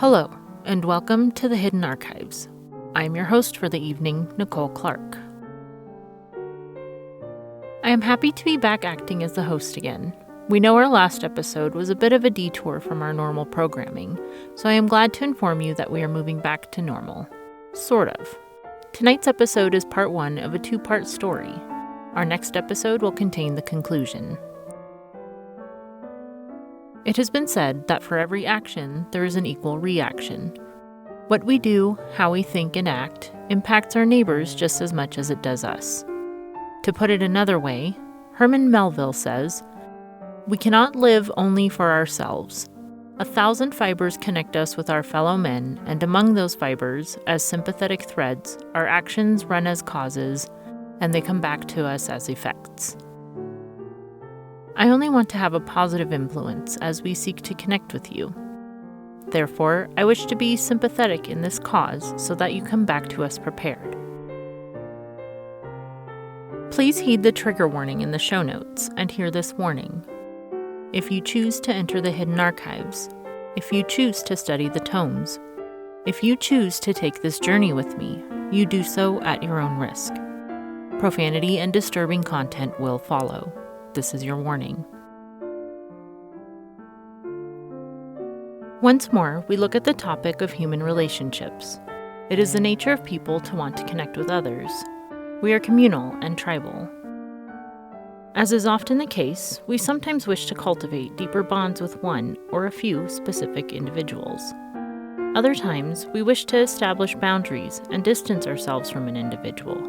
Hello, and welcome to the Hidden Archives. I'm your host for the evening, Nicole Clark. I am happy to be back acting as the host again. We know our last episode was a bit of a detour from our normal programming, so I am glad to inform you that we are moving back to normal. Sort of. Tonight's episode is part one of a two-part story. Our next episode will contain the conclusion. It has been said that for every action, there is an equal reaction. What we do, how we think and act, impacts our neighbors just as much as it does us. To put it another way, Herman Melville says, "We cannot live only for ourselves. 1,000 fibers connect us with our fellow men, and among those fibers, as sympathetic threads, our actions run as causes, and they come back to us as effects." I only want to have a positive influence as we seek to connect with you. Therefore, I wish to be sympathetic in this cause so that you come back to us prepared. Please heed the trigger warning in the show notes and hear this warning. If you choose to enter the hidden archives, if you choose to study the tomes, if you choose to take this journey with me, you do so at your own risk. Profanity and disturbing content will follow. This is your warning. Once more, we look at the topic of human relationships. It is the nature of people to want to connect with others. We are communal and tribal. As is often the case, we sometimes wish to cultivate deeper bonds with one or a few specific individuals. Other times, we wish to establish boundaries and distance ourselves from an individual.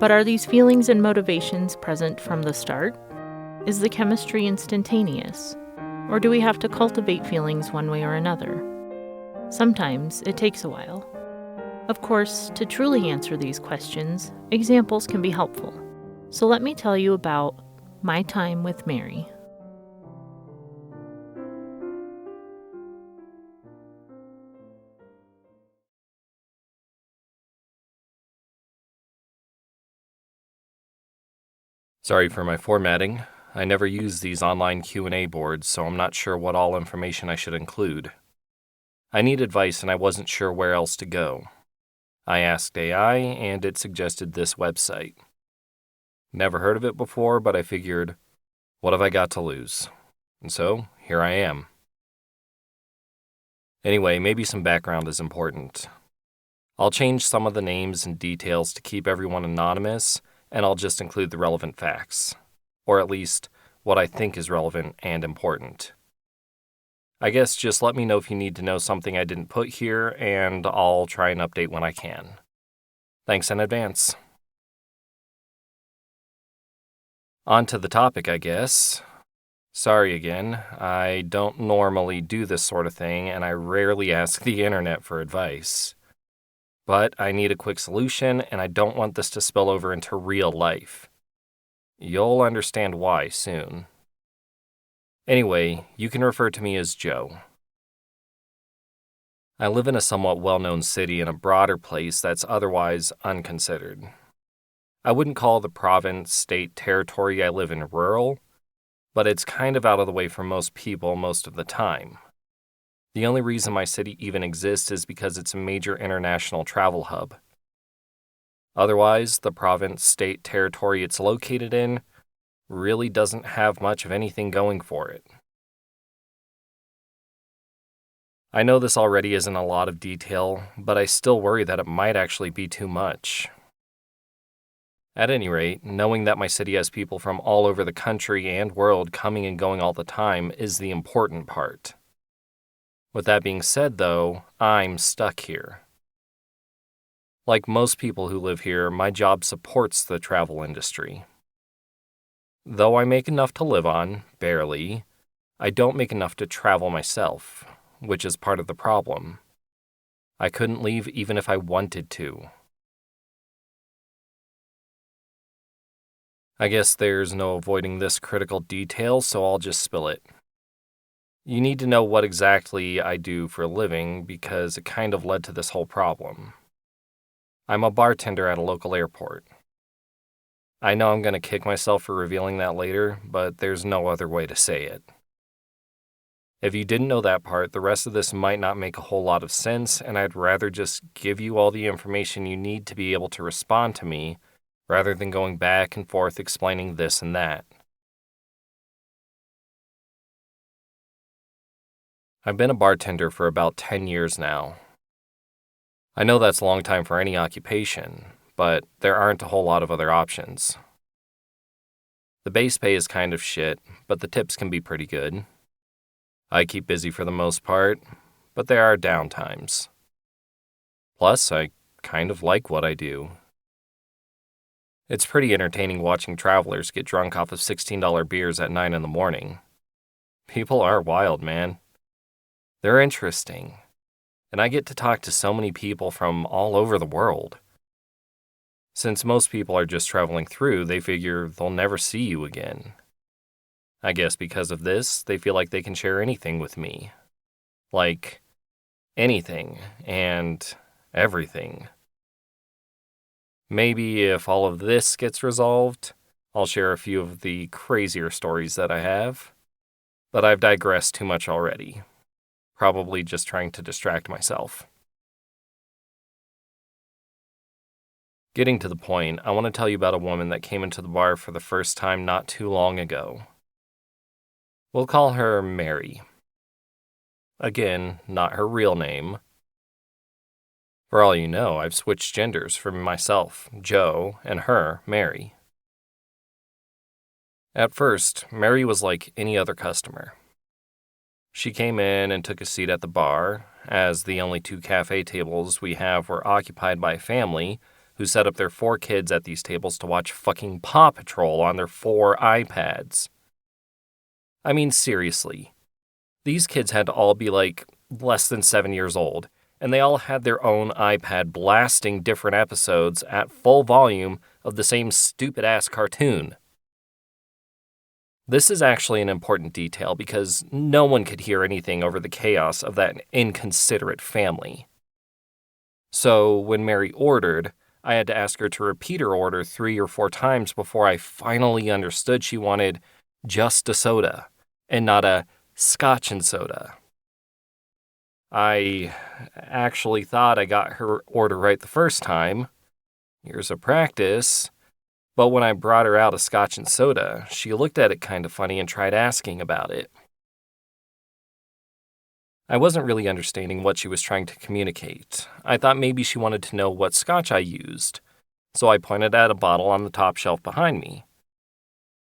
But are these feelings and motivations present from the start? Is the chemistry instantaneous? Or do we have to cultivate feelings one way or another? Sometimes it takes a while. Of course, to truly answer these questions, examples can be helpful. So let me tell you about my time with Mary. Sorry for my formatting. I never use these online Q&A boards, so I'm not sure what all information I should include. I need advice and I wasn't sure where else to go. I asked AI and it suggested this website. Never heard of it before, but I figured, what have I got to lose? And so, here I am. Anyway, maybe some background is important. I'll change some of the names and details to keep everyone anonymous, and I'll just include the relevant facts, or at least what I think is relevant and important. I guess just let me know if you need to know something I didn't put here, and I'll try and update when I can. Thanks in advance. On to the topic, I guess. Sorry again, I don't normally do this sort of thing, and I rarely ask the internet for advice. But I need a quick solution, and I don't want this to spill over into real life. You'll understand why soon. Anyway, you can refer to me as Joe. I live in a somewhat well-known city in a broader place that's otherwise unconsidered. I wouldn't call the province, state, territory I live in rural, but it's kind of out of the way for most people most of the time. The only reason my city even exists is because it's a major international travel hub. Otherwise, the province, state, territory it's located in really doesn't have much of anything going for it. I know this already isn't a lot of detail, but I still worry that it might actually be too much. At any rate, knowing that my city has people from all over the country and world coming and going all the time is the important part. With that being said, though, I'm stuck here. Like most people who live here, my job supports the travel industry. Though I make enough to live on, barely, I don't make enough to travel myself, which is part of the problem. I couldn't leave even if I wanted to. I guess there's no avoiding this critical detail, so I'll just spill it. You need to know what exactly I do for a living because it kind of led to this whole problem. I'm a bartender at a local airport. I know I'm going to kick myself for revealing that later, but there's no other way to say it. If you didn't know that part, the rest of this might not make a whole lot of sense, and I'd rather just give you all the information you need to be able to respond to me, rather than going back and forth explaining this and that. I've been a bartender for about 10 years now. I know that's a long time for any occupation, but there aren't a whole lot of other options. The base pay is kind of shit, but the tips can be pretty good. I keep busy for the most part, but there are downtimes. Plus, I kind of like what I do. It's pretty entertaining watching travelers get drunk off of $16 beers at 9 in the morning. People are wild, man. They're interesting, and I get to talk to so many people from all over the world. Since most people are just traveling through, they figure they'll never see you again. I guess because of this, they feel like they can share anything with me. Like, anything and everything. Maybe if all of this gets resolved, I'll share a few of the crazier stories that I have. But I've digressed too much already. Probably just trying to distract myself. Getting to the point, I want to tell you about a woman that came into the bar for the first time not too long ago. We'll call her Mary. Again, not her real name. For all you know, I've switched genders from myself, Joe, and her, Mary. At first, Mary was like any other customer. She came in and took a seat at the bar, as the only 2 cafe tables we have were occupied by a family who set up their 4 kids at these tables to watch fucking Paw Patrol on their 4 iPads. I mean, seriously. These kids had to all be like less than 7 years old, and they all had their own iPad blasting different episodes at full volume of the same stupid-ass cartoon. This is actually an important detail because no one could hear anything over the chaos of that inconsiderate family. So when Mary ordered, I had to ask her to repeat her order 3 or 4 times before I finally understood she wanted just a soda and not a scotch and soda. I actually thought I got her order right the first time. Years of practice. But when I brought her out a scotch and soda, she looked at it kind of funny and tried asking about it. I wasn't really understanding what she was trying to communicate. I thought maybe she wanted to know what scotch I used, so I pointed at a bottle on the top shelf behind me.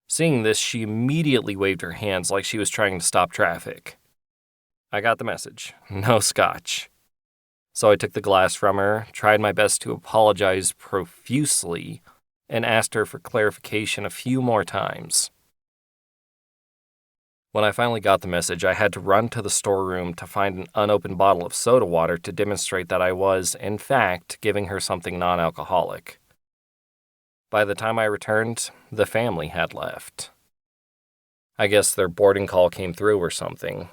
Seeing this, she immediately waved her hands like she was trying to stop traffic. I got the message. No scotch. So I took the glass from her, tried my best to apologize profusely, and asked her for clarification a few more times. When I finally got the message, I had to run to the storeroom to find an unopened bottle of soda water to demonstrate that I was, in fact, giving her something non-alcoholic. By the time I returned, the family had left. I guess their boarding call came through or something.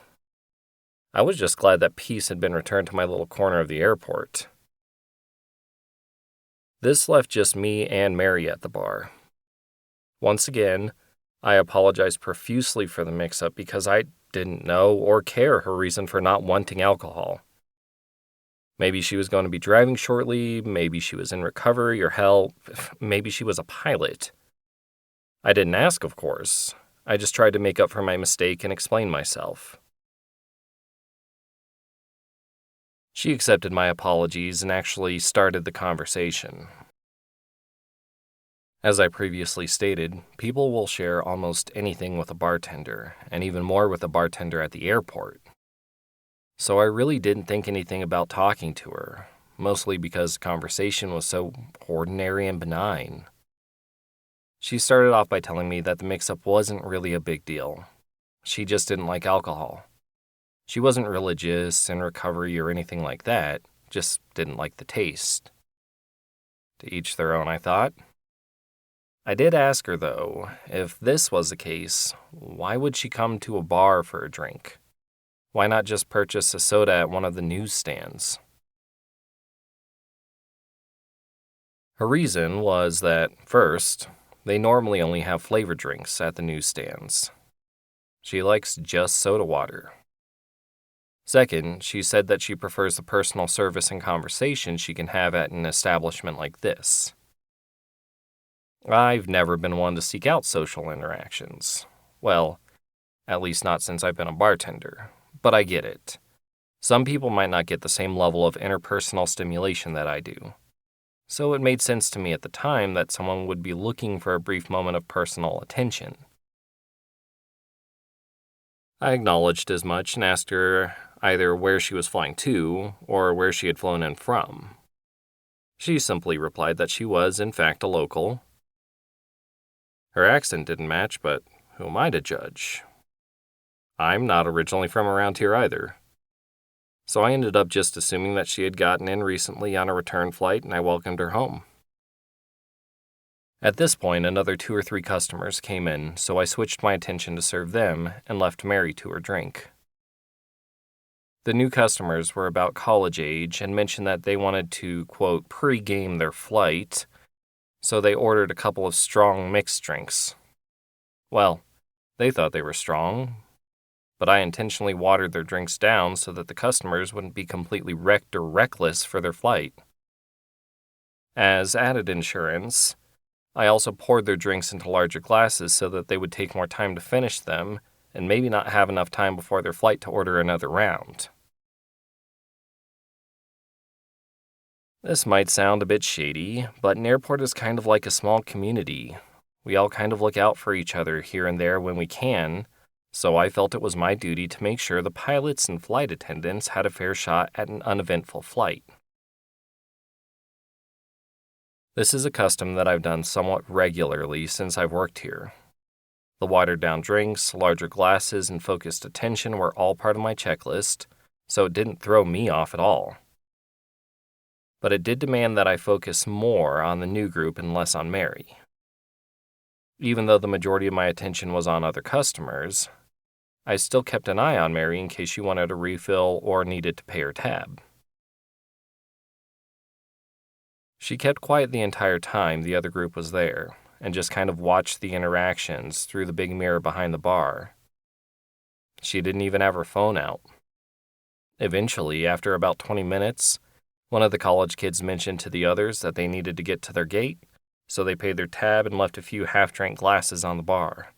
I was just glad that peace had been returned to my little corner of the airport. This left just me and Mary at the bar. Once again, I apologized profusely for the mix-up because I didn't know or care her reason for not wanting alcohol. Maybe she was going to be driving shortly, maybe she was in recovery or hell, maybe she was a pilot. I didn't ask, of course. I just tried to make up for my mistake and explain myself. She accepted my apologies and actually started the conversation. As I previously stated, people will share almost anything with a bartender, and even more with a bartender at the airport. So I really didn't think anything about talking to her, mostly because the conversation was so ordinary and benign. She started off by telling me that the mix-up wasn't really a big deal. She just didn't like alcohol. She wasn't religious, in recovery, or anything like that, just didn't like the taste. To each their own, I thought. I did ask her, though, if this was the case, why would she come to a bar for a drink? Why not just purchase a soda at one of the newsstands? Her reason was that, first, they normally only have flavored drinks at the newsstands. She likes just soda water. Second, she said that she prefers the personal service and conversation she can have at an establishment like this. I've never been one to seek out social interactions. Well, at least not since I've been a bartender. But I get it. Some people might not get the same level of interpersonal stimulation that I do. So it made sense to me at the time that someone would be looking for a brief moment of personal attention. I acknowledged as much and asked her either where she was flying to or where she had flown in from. She simply replied that she was, in fact, a local. Her accent didn't match, but who am I to judge? I'm not originally from around here either. So I ended up just assuming that she had gotten in recently on a return flight, and I welcomed her home. At this point, another 2 or 3 customers came in, so I switched my attention to serve them and left Mary to her drink. The new customers were about college age and mentioned that they wanted to, quote, pre-game their flight, so they ordered a couple of strong mixed drinks. Well, they thought they were strong, but I intentionally watered their drinks down so that the customers wouldn't be completely wrecked or reckless for their flight. As added insurance, I also poured their drinks into larger glasses so that they would take more time to finish them and maybe not have enough time before their flight to order another round. This might sound a bit shady, but an airport is kind of like a small community. We all kind of look out for each other here and there when we can, so I felt it was my duty to make sure the pilots and flight attendants had a fair shot at an uneventful flight. This is a custom that I've done somewhat regularly since I've worked here. The watered-down drinks, larger glasses, and focused attention were all part of my checklist, so it didn't throw me off at all. But it did demand that I focus more on the new group and less on Mary. Even though the majority of my attention was on other customers, I still kept an eye on Mary in case she wanted a refill or needed to pay her tab. She kept quiet the entire time the other group was there, and just kind of watched the interactions through the big mirror behind the bar. She didn't even have her phone out. Eventually, after about 20 minutes, one of the college kids mentioned to the others that they needed to get to their gate, so they paid their tab and left a few half-drank glasses on the bar.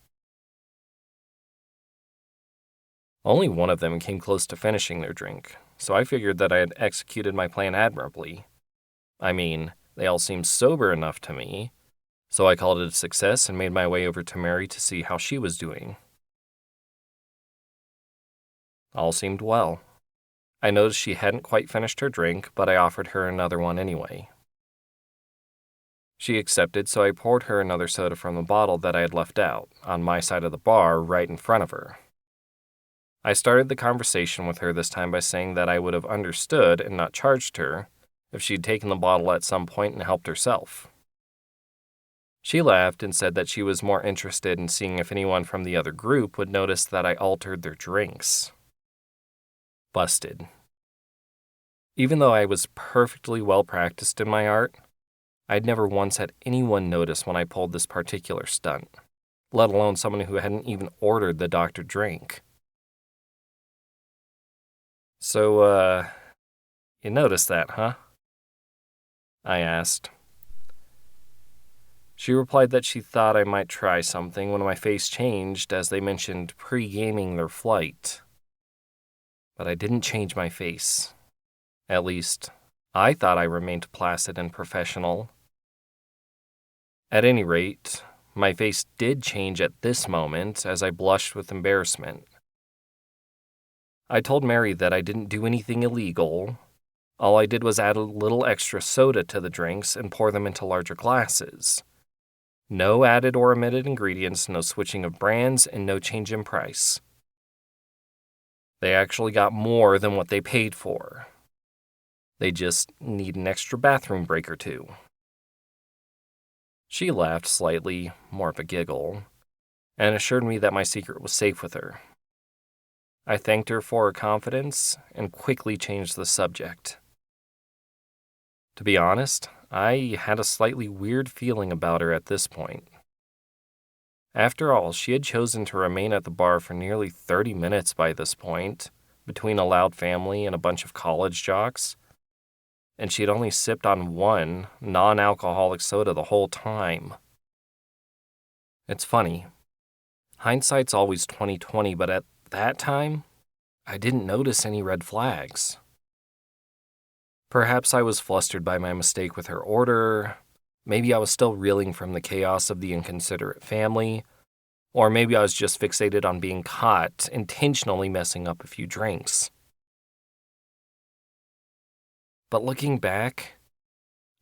Only one of them came close to finishing their drink, so I figured that I had executed my plan admirably. I mean, they all seemed sober enough to me, so I called it a success and made my way over to Mary to see how she was doing. All seemed well. I noticed she hadn't quite finished her drink, but I offered her another one anyway. She accepted, so I poured her another soda from the bottle that I had left out, on my side of the bar, right in front of her. I started the conversation with her this time by saying that I would have understood and not charged her if she'd taken the bottle at some point and helped herself. She laughed and said that she was more interested in seeing if anyone from the other group would notice that I altered their drinks. Busted. Even though I was perfectly well practiced in my art, I'd never once had anyone notice when I pulled this particular stunt, let alone someone who hadn't even ordered the doctored drink. So, you noticed that, huh? I asked. She replied that she thought I might try something when my face changed as they mentioned pre-gaming their flight. But I didn't change my face. At least, I thought I remained placid and professional. At any rate, my face did change at this moment as I blushed with embarrassment. I told Mary that I didn't do anything illegal. All I did was add a little extra soda to the drinks and pour them into larger glasses. No added or omitted ingredients, no switching of brands, and no change in price. They actually got more than what they paid for. They just need an extra bathroom break or two. She laughed slightly, more of a giggle, and assured me that my secret was safe with her. I thanked her for her confidence and quickly changed the subject. To be honest, I had a slightly weird feeling about her at this point. After all, she had chosen to remain at the bar for nearly 30 minutes by this point, between a loud family and a bunch of college jocks, and she'd only sipped on one non-alcoholic soda the whole time. It's funny. Hindsight's always 20/20, but at that time, I didn't notice any red flags. Perhaps I was flustered by my mistake with her order. Maybe I was still reeling from the chaos of the inconsiderate family. Or maybe I was just fixated on being caught intentionally messing up a few drinks. But looking back,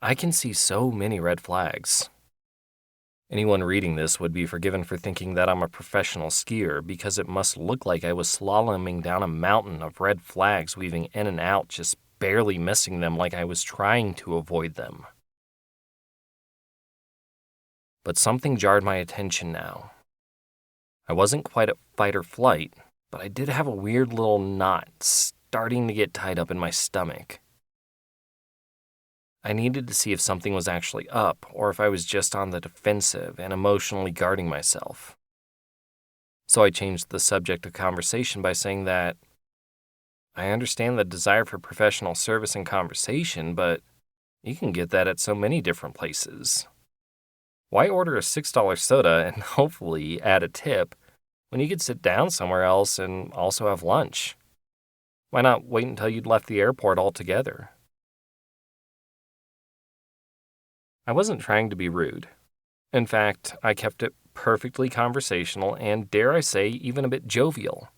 I can see so many red flags. Anyone reading this would be forgiven for thinking that I'm a professional skier because it must look like I was slaloming down a mountain of red flags weaving in and out, just barely missing them like I was trying to avoid them. But something jarred my attention now. I wasn't quite at fight or flight, but I did have a weird little knot starting to get tied up in my stomach. I needed to see if something was actually up or if I was just on the defensive and emotionally guarding myself. So I changed the subject of conversation by saying that I understand the desire for professional service and conversation, but you can get that at so many different places. Why order a $6 soda and hopefully add a tip when you could sit down somewhere else and also have lunch? Why not wait until you'd left the airport altogether? I wasn't trying to be rude. In fact, I kept it perfectly conversational and, dare I say, even a bit jovial.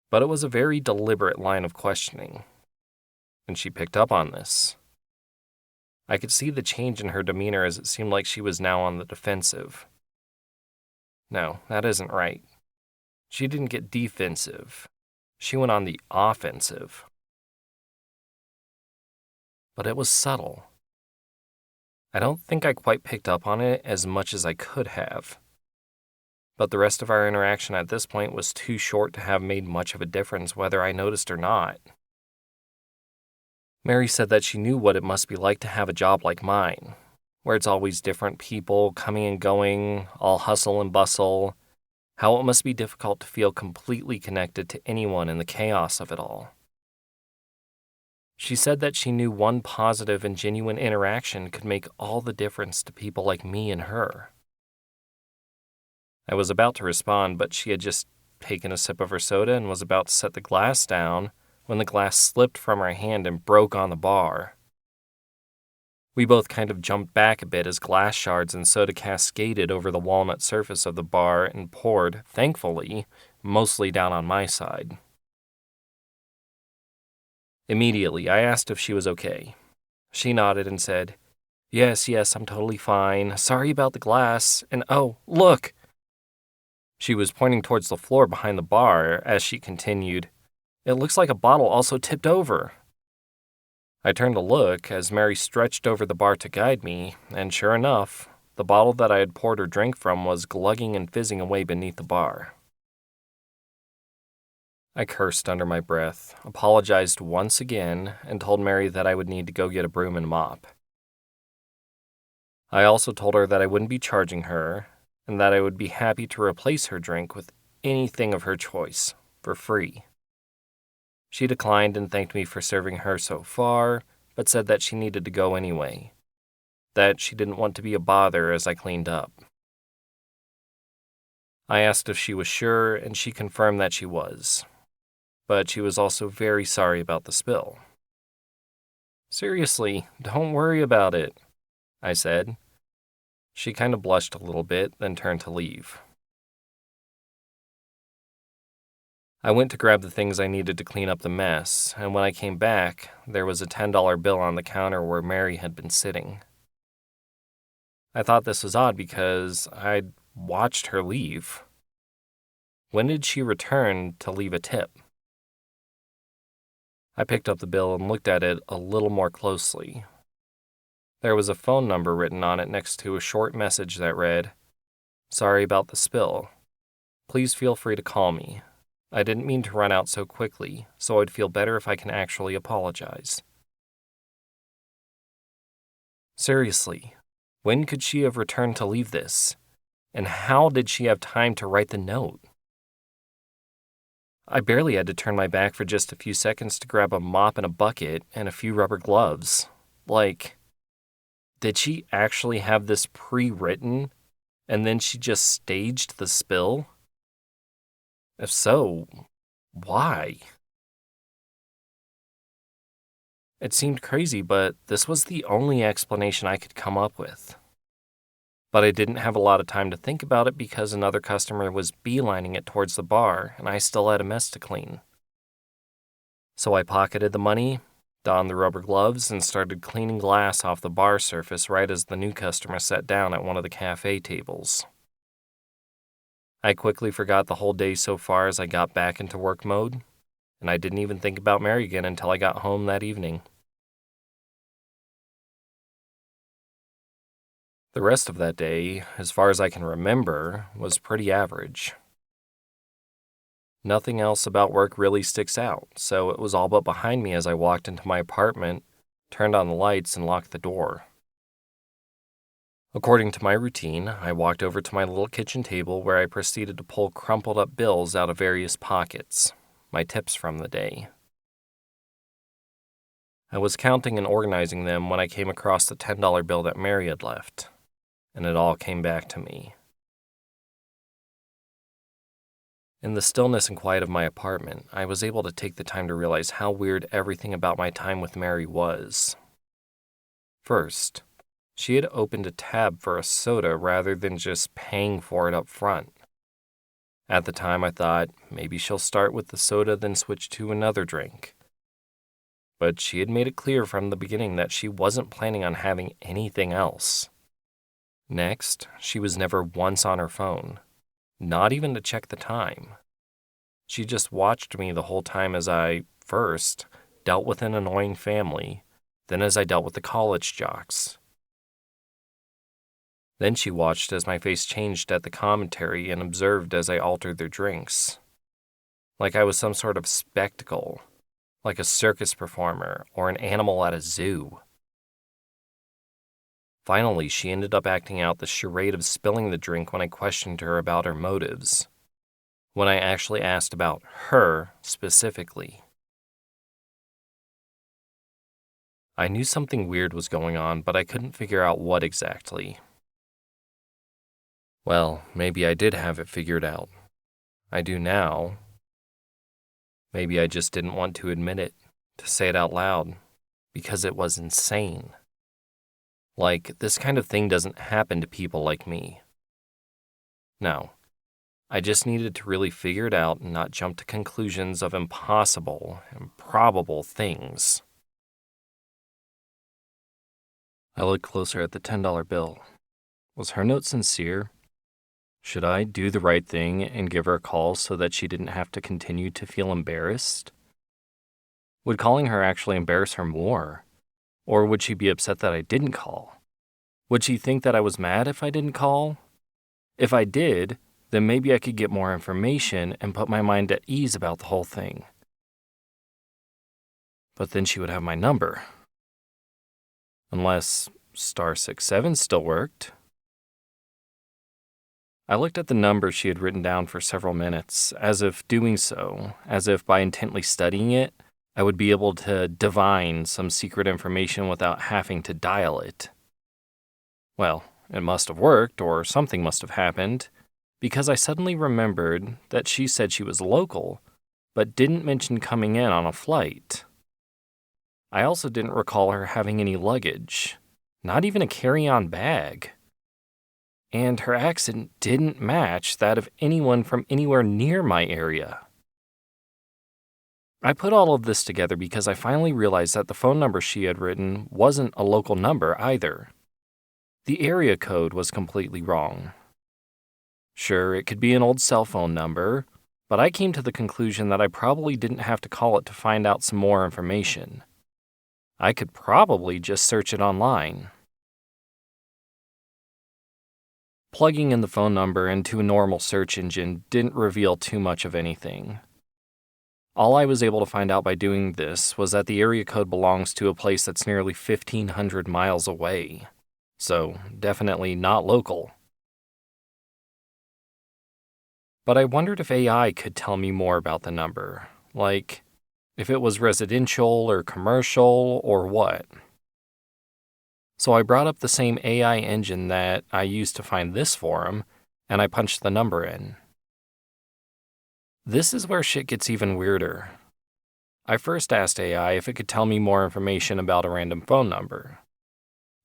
But it was a very deliberate line of questioning, and she picked up on this. I could see the change in her demeanor as it seemed like she was now on the defensive. No, that isn't right. She didn't get defensive. She went on the offensive. But it was subtle. I don't think I quite picked up on it as much as I could have. But the rest of our interaction at this point was too short to have made much of a difference whether I noticed or not. Mary said that she knew what it must be like to have a job like mine, where it's always different people coming and going, all hustle and bustle, how it must be difficult to feel completely connected to anyone in the chaos of it all. She said that she knew one positive and genuine interaction could make all the difference to people like me and her. I was about to respond, but she had just taken a sip of her soda and was about to set the glass down when the glass slipped from her hand and broke on the bar. We both kind of jumped back a bit as glass shards and soda cascaded over the walnut surface of the bar and poured, thankfully, mostly down on my side. Immediately, I asked if she was okay. She nodded and said, Yes, I'm totally fine. Sorry about the glass. And oh, look!" She was pointing towards the floor behind the bar as she continued, "It looks like a bottle also tipped over." I turned to look as Mary stretched over the bar to guide me, and sure enough, the bottle that I had poured her drink from was glugging and fizzing away beneath the bar. I cursed under my breath, apologized once again, and told Mary that I would need to go get a broom and mop. I also told her that I wouldn't be charging her, and that I would be happy to replace her drink with anything of her choice, for free. She declined and thanked me for serving her so far, but said that she needed to go anyway, that she didn't want to be a bother as I cleaned up. I asked if she was sure, and she confirmed that she was. But she was also very sorry about the spill. "Seriously, don't worry about it," I said. She kind of blushed a little bit, then turned to leave. I went to grab the things I needed to clean up the mess, and when I came back, there was a $10 bill on the counter where Mary had been sitting. I thought this was odd because I'd watched her leave. When did she return to leave a tip? I picked up the bill and looked at it a little more closely. There was a phone number written on it next to a short message that read, "Sorry about the spill. Please feel free to call me. I didn't mean to run out so quickly, so I'd feel better if I can actually apologize." Seriously, when could she have returned to leave this? And how did she have time to write the note? I barely had to turn my back for just a few seconds to grab a mop and a bucket and a few rubber gloves. Like, did she actually have this pre-written, and then she just staged the spill? If so, why? It seemed crazy, but this was the only explanation I could come up with. But I didn't have a lot of time to think about it because another customer was beelining it towards the bar, and I still had a mess to clean. So I pocketed the money, donned the rubber gloves, and started cleaning glass off the bar surface right as the new customer sat down at one of the cafe tables. I quickly forgot the whole day so far as I got back into work mode, and I didn't even think about Mary again until I got home that evening. The rest of that day, as far as I can remember, was pretty average. Nothing else about work really sticks out, so it was all but behind me as I walked into my apartment, turned on the lights, and locked the door. According to my routine, I walked over to my little kitchen table where I proceeded to pull crumpled up bills out of various pockets, my tips from the day. I was counting and organizing them when I came across the $10 bill that Mary had left, and it all came back to me. In the stillness and quiet of my apartment, I was able to take the time to realize how weird everything about my time with Mary was. First, she had opened a tab for a soda rather than just paying for it up front. At the time, I thought maybe she'll start with the soda then switch to another drink. But she had made it clear from the beginning that she wasn't planning on having anything else. Next, she was never once on her phone. Not even to check the time. She just watched me the whole time as I, first, dealt with an annoying family, then as I dealt with the college jocks. Then she watched as my face changed at the commentary and observed as I altered their drinks. Like I was some sort of spectacle, like a circus performer or an animal at a zoo. Finally, she ended up acting out the charade of spilling the drink when I questioned her about her motives, when I actually asked about her specifically. I knew something weird was going on, but I couldn't figure out what exactly. Well, maybe I did have it figured out. I do now. Maybe I just didn't want to admit it, to say it out loud, because it was insane. Like, this kind of thing doesn't happen to people like me. No, I just needed to really figure it out and not jump to conclusions of impossible, improbable things. I looked closer at the $10 bill. Was her note sincere? Should I do the right thing and give her a call so that she didn't have to continue to feel embarrassed? Would calling her actually embarrass her more? Or would she be upset that I didn't call? Would she think that I was mad if I didn't call? If I did, then maybe I could get more information and put my mind at ease about the whole thing. But then she would have my number. Unless *67 still worked. I looked at the number she had written down for several minutes, as if doing so, as if by intently studying it, I would be able to divine some secret information without having to dial it. Well, it must have worked, or something must have happened, because I suddenly remembered that she said she was local, but didn't mention coming in on a flight. I also didn't recall her having any luggage, not even a carry-on bag. And her accent didn't match that of anyone from anywhere near my area. I put all of this together because I finally realized that the phone number she had written wasn't a local number either. The area code was completely wrong. Sure, it could be an old cell phone number, but I came to the conclusion that I probably didn't have to call it to find out some more information. I could probably just search it online. Plugging in the phone number into a normal search engine didn't reveal too much of anything. All I was able to find out by doing this was that the area code belongs to a place that's nearly 1,500 miles away, so definitely not local. But I wondered if AI could tell me more about the number, like if it was residential or commercial or what. So I brought up the same AI engine that I used to find this forum, and I punched the number in. This is where shit gets even weirder. I first asked AI if it could tell me more information about a random phone number.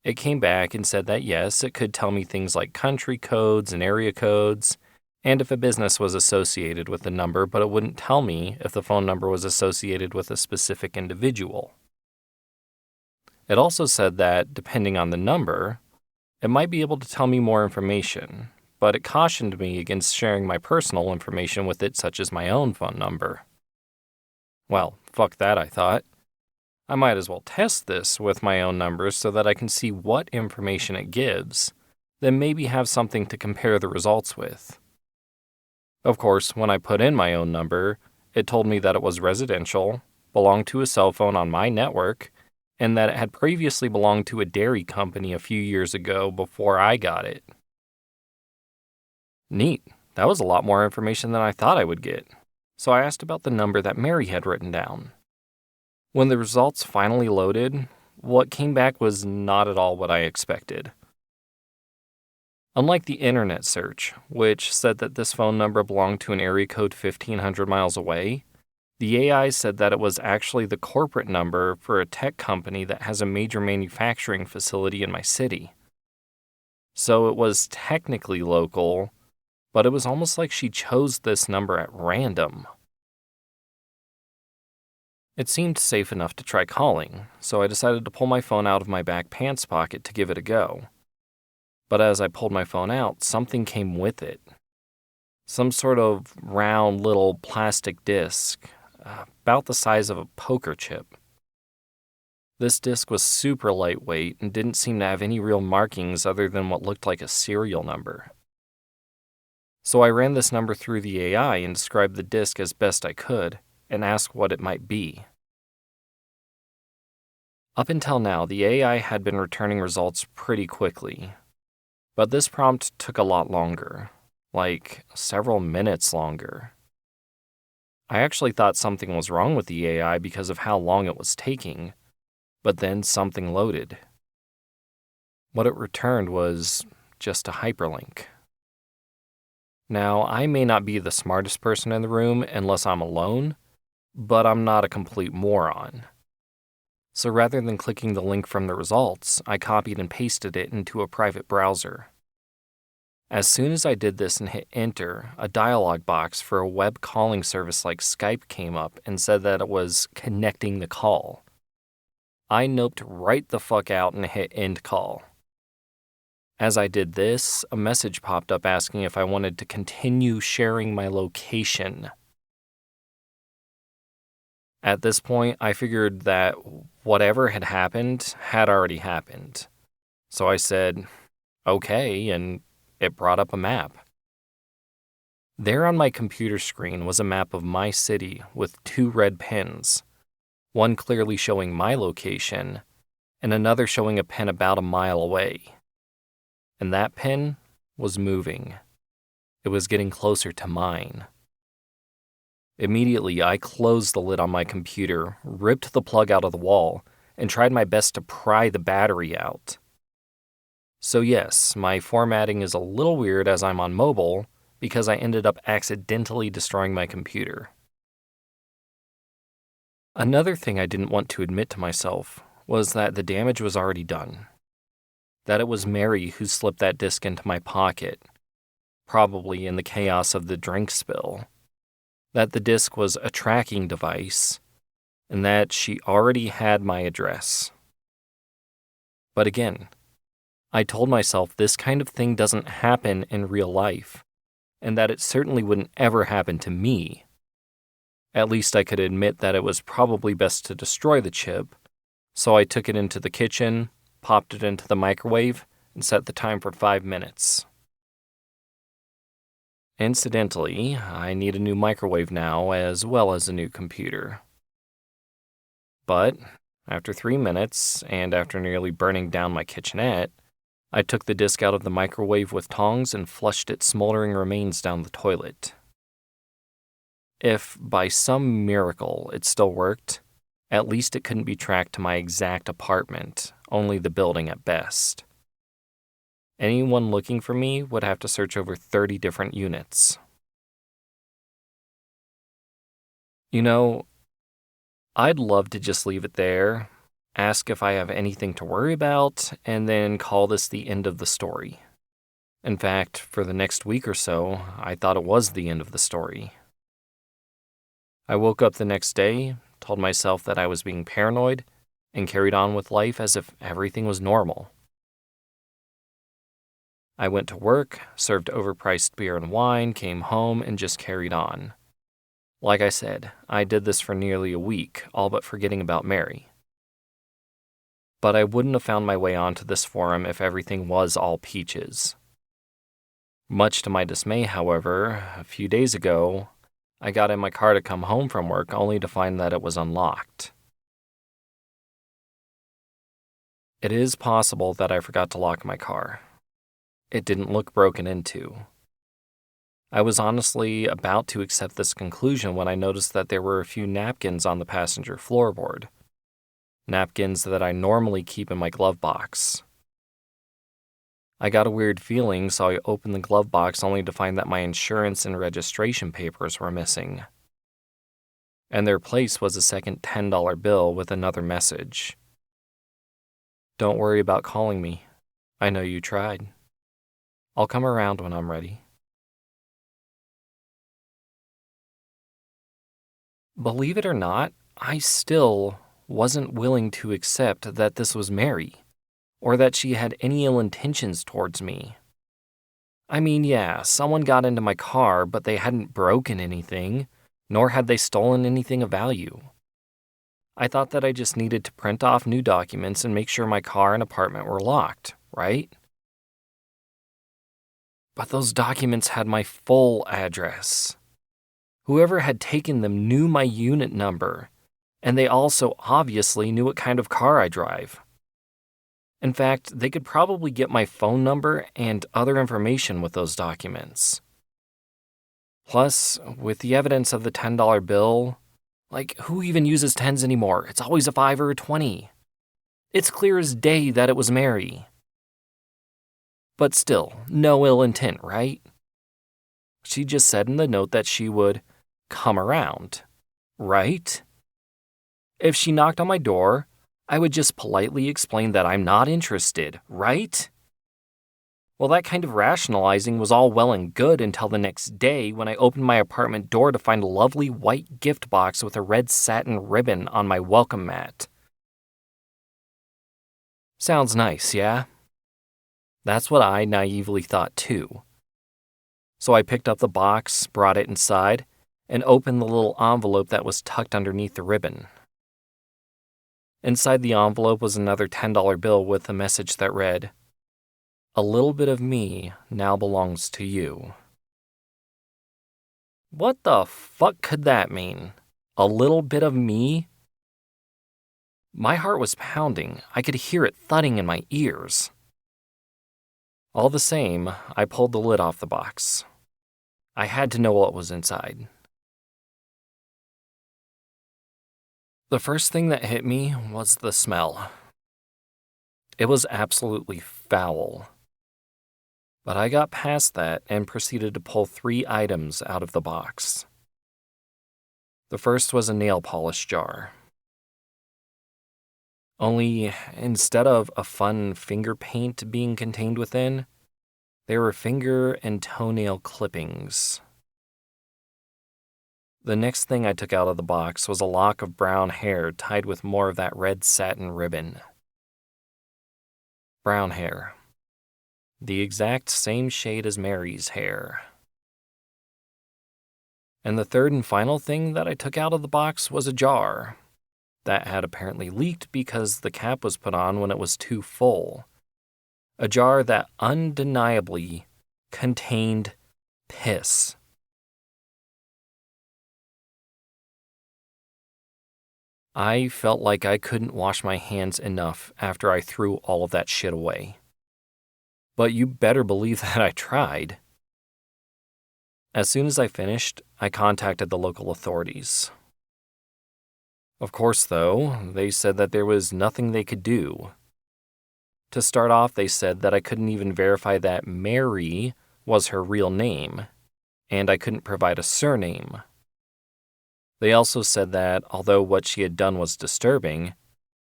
It came back and said that yes, it could tell me things like country codes and area codes, and if a business was associated with the number, but it wouldn't tell me if the phone number was associated with a specific individual. It also said that, depending on the number, it might be able to tell me more information, but it cautioned me against sharing my personal information with it, such as my own phone number. Well, fuck that, I thought. I might as well test this with my own numbers so that I can see what information it gives, then maybe have something to compare the results with. Of course, when I put in my own number, it told me that it was residential, belonged to a cell phone on my network, and that it had previously belonged to a dairy company a few years ago before I got it. Neat. That was a lot more information than I thought I would get. So I asked about the number that Mary had written down. When the results finally loaded, what came back was not at all what I expected. Unlike the internet search, which said that this phone number belonged to an area code 1,500 miles away, the AI said that it was actually the corporate number for a tech company that has a major manufacturing facility in my city. So it was technically local, but it was almost like she chose this number at random. It seemed safe enough to try calling, so I decided to pull my phone out of my back pants pocket to give it a go. But as I pulled my phone out, something came with it. Some sort of round little plastic disc, about the size of a poker chip. This disc was super lightweight and didn't seem to have any real markings other than what looked like a serial number. So I ran this number through the AI and described the disc as best I could, and asked what it might be. Up until now, the AI had been returning results pretty quickly, but this prompt took a lot longer, like several minutes longer. I actually thought something was wrong with the AI because of how long it was taking, but then something loaded. What it returned was just a hyperlink. Now, I may not be the smartest person in the room unless I'm alone, but I'm not a complete moron. So rather than clicking the link from the results, I copied and pasted it into a private browser. As soon as I did this and hit enter, a dialog box for a web calling service like Skype came up and said that it was connecting the call. I noped right the fuck out and hit end call. As I did this, a message popped up asking if I wanted to continue sharing my location. At this point, I figured that whatever had happened had already happened. So I said, okay, and it brought up a map. There on my computer screen was a map of my city with 2 red pins, one clearly showing my location, and another showing a pin about a mile away. And that pin was moving. It was getting closer to mine. Immediately, I closed the lid on my computer, ripped the plug out of the wall, and tried my best to pry the battery out. So yes, my formatting is a little weird as I'm on mobile because I ended up accidentally destroying my computer. Another thing I didn't want to admit to myself was that the damage was already done. That it was Mary who slipped that disc into my pocket, probably in the chaos of the drink spill. That the disc was a tracking device, and that she already had my address. But again, I told myself this kind of thing doesn't happen in real life, and that it certainly wouldn't ever happen to me. At least I could admit that it was probably best to destroy the chip, so I took it into the kitchen, popped it into the microwave, and set the time for 5 minutes. Incidentally, I need a new microwave now as well as a new computer. But after 3 minutes, and after nearly burning down my kitchenette, I took the disc out of the microwave with tongs and flushed its smoldering remains down the toilet, If by some miracle it still worked, at least it couldn't be tracked to my exact apartment, only the building at best. Anyone looking for me would have to search over 30 different units. You know, I'd love to just leave it there, ask if I have anything to worry about, and then call this the end of the story. In fact, for the next week or so, I thought it was the end of the story. I woke up the next day, told myself that I was being paranoid, and carried on with life as if everything was normal. I went to work, served overpriced beer and wine, came home, and just carried on. Like I said, I did this for nearly a week, all but forgetting about Mary. But I wouldn't have found my way onto this forum if everything was all peaches. Much to my dismay, however, a few days ago, I got in my car to come home from work only to find that it was unlocked. It is possible that I forgot to lock my car. It didn't look broken into. I was honestly about to accept this conclusion when I noticed that there were a few napkins on the passenger floorboard. Napkins that I normally keep in my glove box. I got a weird feeling, so I opened the glove box only to find that my insurance and registration papers were missing. And their place was a second $10 bill with another message. Don't worry about calling me. I know you tried. I'll come around when I'm ready. Believe it or not, I still wasn't willing to accept that this was Mary, or that she had any ill intentions towards me. I mean, yeah, someone got into my car, but they hadn't broken anything, nor had they stolen anything of value. I thought that I just needed to print off new documents and make sure my car and apartment were locked, right? But those documents had my full address. Whoever had taken them knew my unit number, and they also obviously knew what kind of car I drive. In fact, they could probably get my phone number and other information with those documents. Plus, with the evidence of the $10 bill, who even uses tens anymore? It's always a 5 or a 20. It's clear as day that it was Mary. But still, no ill intent, right? She just said in the note that she would come around, right? If she knocked on my door, I would just politely explain that I'm not interested, right? Well, that kind of rationalizing was all well and good until the next day when I opened my apartment door to find a lovely white gift box with a red satin ribbon on my welcome mat. Sounds nice, yeah? That's what I naively thought too. So I picked up the box, brought it inside, and opened the little envelope that was tucked underneath the ribbon. Inside the envelope was another $10 bill with a message that read, "A little bit of me now belongs to you." What the fuck could that mean? A little bit of me? My heart was pounding. I could hear it thudding in my ears. All the same, I pulled the lid off the box. I had to know what was inside. The first thing that hit me was the smell. It was absolutely foul. But I got past that and proceeded to pull 3 items out of the box. The first was a nail polish jar. Only instead of a fun finger paint being contained within, there were finger and toenail clippings. The next thing I took out of the box was a lock of brown hair tied with more of that red satin ribbon. Brown hair. The exact same shade as Mary's hair. And the third and final thing that I took out of the box was a jar that had apparently leaked because the cap was put on when it was too full. A jar that undeniably contained piss. I felt like I couldn't wash my hands enough after I threw all of that shit away. But you better believe that I tried. As soon as I finished, I contacted the local authorities. Of course, though, they said that there was nothing they could do. To start off, they said that I couldn't even verify that Mary was her real name, and I couldn't provide a surname. They also said that although what she had done was disturbing,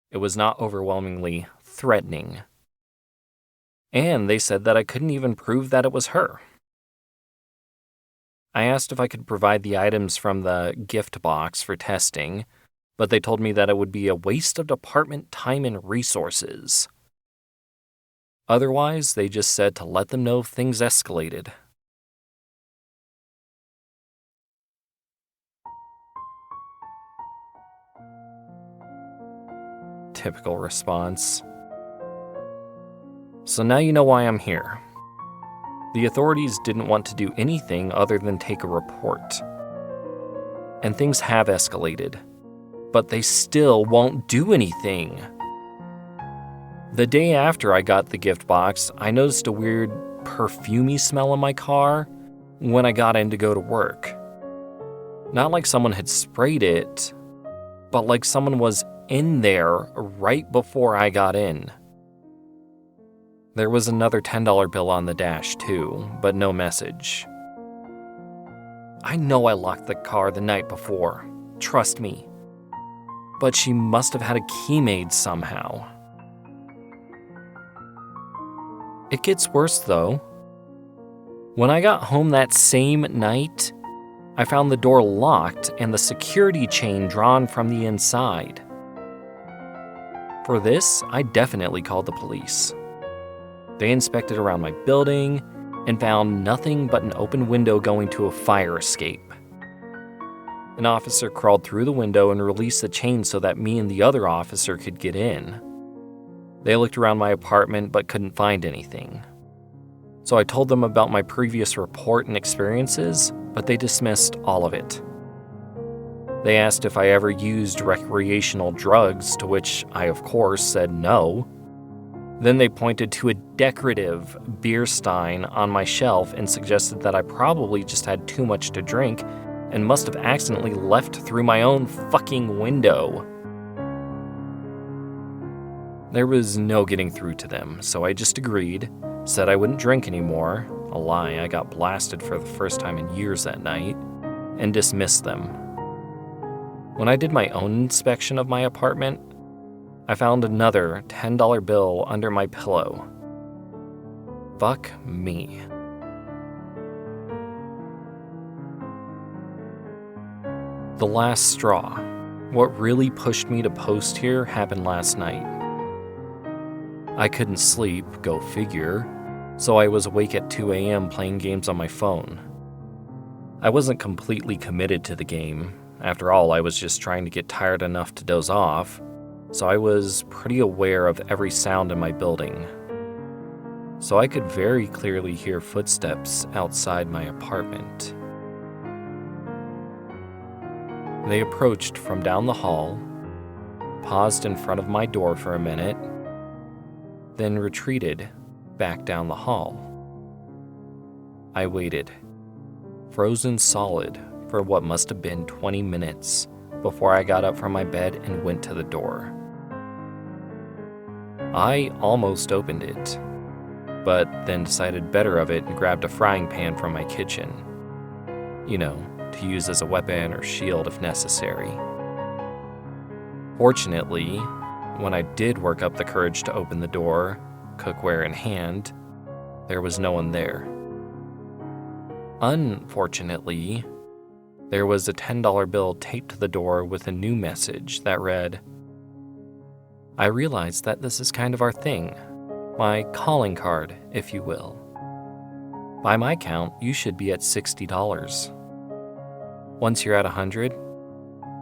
it was not overwhelmingly threatening. And they said that I couldn't even prove that it was her. I asked if I could provide the items from the gift box for testing, but they told me that it would be a waste of department time and resources. Otherwise, they just said to let them know if things escalated. Typical response. So now you know why I'm here. The authorities didn't want to do anything other than take a report. And things have escalated, but they still won't do anything. The day after I got the gift box, I noticed a weird perfumey smell in my car when I got in to go to work. Not like someone had sprayed it, but like someone was in there right before I got in. There was another $10 bill on the dash too, but no message. I know I locked the car the night before, trust me. But she must have had a key made somehow. It gets worse though. When I got home that same night, I found the door locked and the security chain drawn from the inside. For this, I definitely called the police. They inspected around my building and found nothing but an open window going to a fire escape. An officer crawled through the window and released the chain so that me and the other officer could get in. They looked around my apartment but couldn't find anything. So I told them about my previous report and experiences, but they dismissed all of it. They asked if I ever used recreational drugs, to which I, of course, said no. Then they pointed to a decorative beer stein on my shelf and suggested that I probably just had too much to drink and must have accidentally left through my own fucking window. There was no getting through to them, so I just agreed, said I wouldn't drink anymore, a lie, I got blasted for the first time in years that night, and dismissed them. When I did my own inspection of my apartment, I found another $10 bill under my pillow. Fuck me. The last straw. What really pushed me to post here happened last night. I couldn't sleep, go figure, so I was awake at 2 a.m. playing games on my phone. I wasn't completely committed to the game. After all, I was just trying to get tired enough to doze off, so I was pretty aware of every sound in my building. So I could very clearly hear footsteps outside my apartment. They approached from down the hall, paused in front of my door for a minute, then retreated back down the hall. I waited, frozen solid, for what must have been 20 minutes before I got up from my bed and went to the door. I almost opened it, but then decided better of it and grabbed a frying pan from my kitchen. You know, to use as a weapon or shield if necessary. Fortunately, when I did work up the courage to open the door, cookware in hand, there was no one there. Unfortunately, there was a $10 bill taped to the door with a new message that read, "I realize that this is kind of our thing, my calling card, if you will. By my count, you should be at $60. Once you're at 100,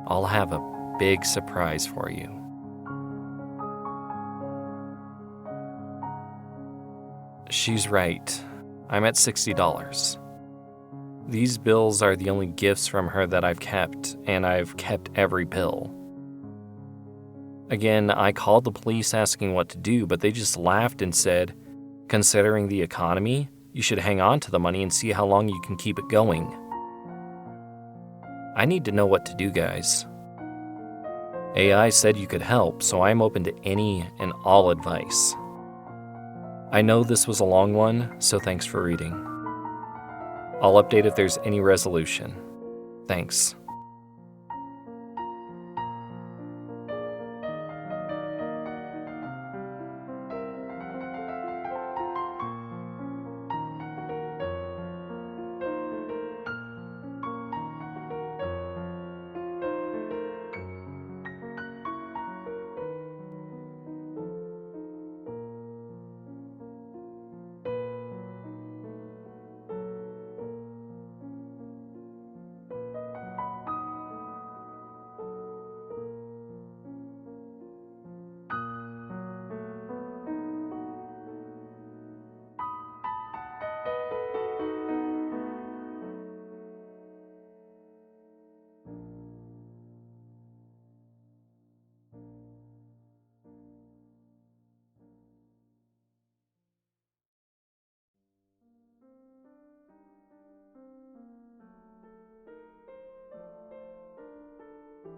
I'll have a big surprise for you." She's right. I'm at $60. These bills are the only gifts from her that I've kept, and I've kept every bill. Again, I called the police asking what to do, but they just laughed and said, "Considering the economy, You should hang on to the money and see how long you can keep it going. I need to know what to do, guys. AI said you could help, so I'm open to any and all advice. I know this was a long one, so thanks for reading. I'll update if there's any resolution. Thanks.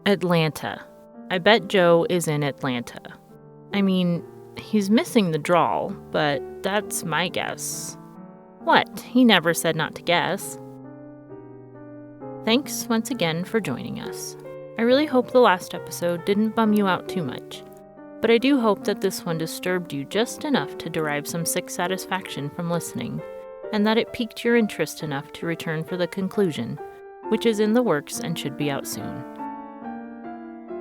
Atlanta. I bet Joe is in Atlanta. I mean, he's missing the drawl, but that's my guess. What? He never said not to guess. Thanks once again for joining us. I really hope the last episode didn't bum you out too much, but I do hope that this one disturbed you just enough to derive some sick satisfaction from listening, and that it piqued your interest enough to return for the conclusion, which is in the works and should be out soon.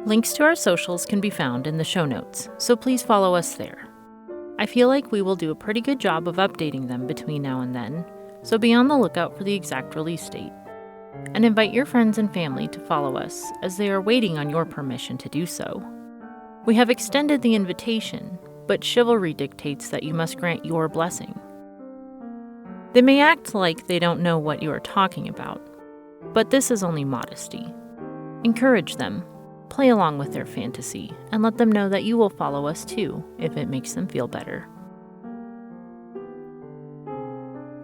Links to our socials can be found in the show notes, so please follow us there. I feel like we will do a pretty good job of updating them between now and then, so be on the lookout for the exact release date. And invite your friends and family to follow us, as they are waiting on your permission to do so. We have extended the invitation, but chivalry dictates that you must grant your blessing. They may act like they don't know what you are talking about, but this is only modesty. Encourage them. Play along with their fantasy, and let them know that you will follow us too, if it makes them feel better.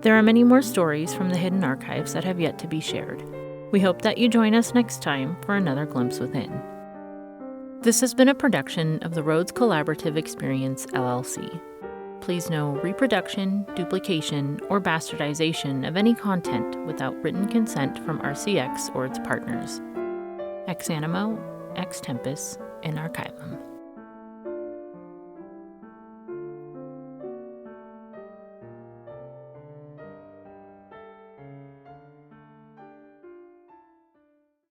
There are many more stories from the hidden archives that have yet to be shared. We hope that you join us next time for another glimpse within. This has been a production of the Rhodes Collaborative Experience LLC. Please know reproduction, duplication, or bastardization of any content without written consent from RCX or its partners. Ex animo, ex tempus, in archivum.